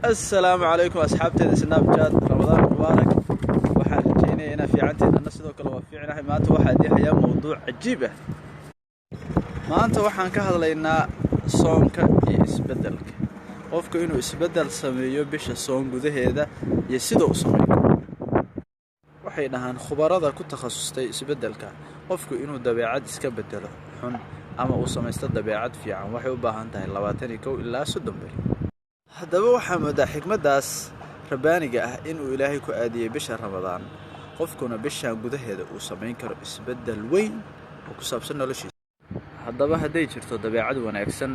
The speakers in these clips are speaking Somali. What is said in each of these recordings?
السلام عليكم أصحابتي سناب شات رمضان مبارك. waxaan rajeynayaa inaan fiicanteen anna sidoo kale waa fiicanahay maanta waxaa dihayaa mowduuc cajiib ah. maanta waxaan ka hadlaynaa soonka iyo isbedelka. qofku inuu isbedel sameeyo bisha soon gudaheeda iyo sida uu sameeyo. waxay dhahaan khubarada ku takhasustay isbedelka qofku inuu dabeecad iska bedelo xun ama uu samaysto dabeecad fiican waxay u baahan tahay 21 ilaa 30 bari. haddaba waxaa moodaa xikmadaas rabbaaniga ah inuu ilaahay ku aadiyay bisha ramadaan qofkuna bisha gudaheeda uu sameyn karo isbedel weyn oo ku saabsan noloshiisa. haddaba hadday jirto dabeecad wanaagsan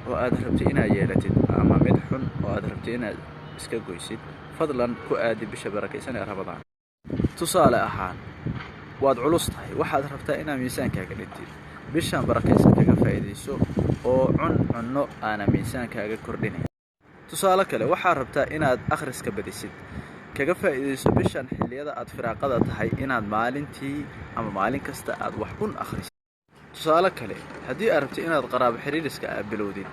oo aad rabtay inaad yeelatid ama mid xun oo aad rabtay inaad iska goysid fadlan ku aadi bisha barakaysan ee ramadaan. tusaale ahaan waad culus tahay waxaad rabtaa inaad miisaankaaga dhintid bishan barakaysan kaga faa'iideyso oo cunno aan miisaankaaga kordhinayn. tusaale kale waxaad rabtaa inaad akhriska badisid kaga faa'iideyso bishan xilliyada aad firaaqada tahay inaad maalintii ama maalin kasta aad wax un akhrisid. tusaale kale haddii aad rabtay inaad qaraabo xiriiriska aad bilowdid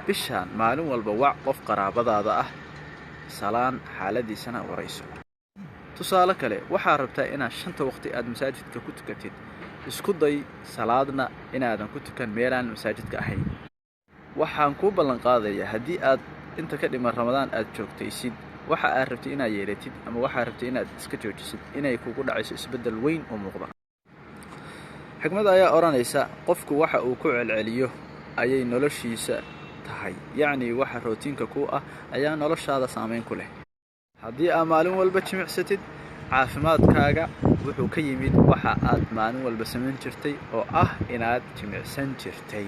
bishan maalin walba wac qof qaraabadaada ah salaan xaaladiisana warayso. tusaale kale waxaad rabtaa inaad 5 waqti aad masaajidka ku tukatid isku day salaadna inaadan ku tukan meelaan masaajidka ahayn. waxaan ku ballan qaadayaa haddii aad inta ka dhiman ramadaan aad joogtaysid waxa aad rabtay inaad yeelatid ama waxa aad rabtay inaad iska joojisid inay kugu dhacayso isbedel weyn oo muuqda. xikmada ayaa oranaysa qofku waxa uu ku celceliyo ayay noloshiisa tahay yacni waxa rootiinka ku ah ayaa noloshaada saameyn ku leh. haddii aad maalin walba jimicsatid caafimaadkaaga wuxuu ka yimid waxa aad maalin walba samayn jirtay oo ah inaad jimicsan jirtay.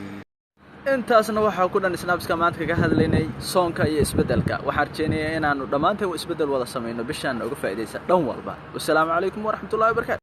intaasna waxaa ku dhan snapska maanta kaga hadlaynay soonka iyo isbedelka. waxaan rajeynayaa inaanu dhammaanteen isbedel wada sameeyno bishan uga faa'iideysan dhan walba. wassalaamu calaykum waraxmatullaahi wabarakaatu.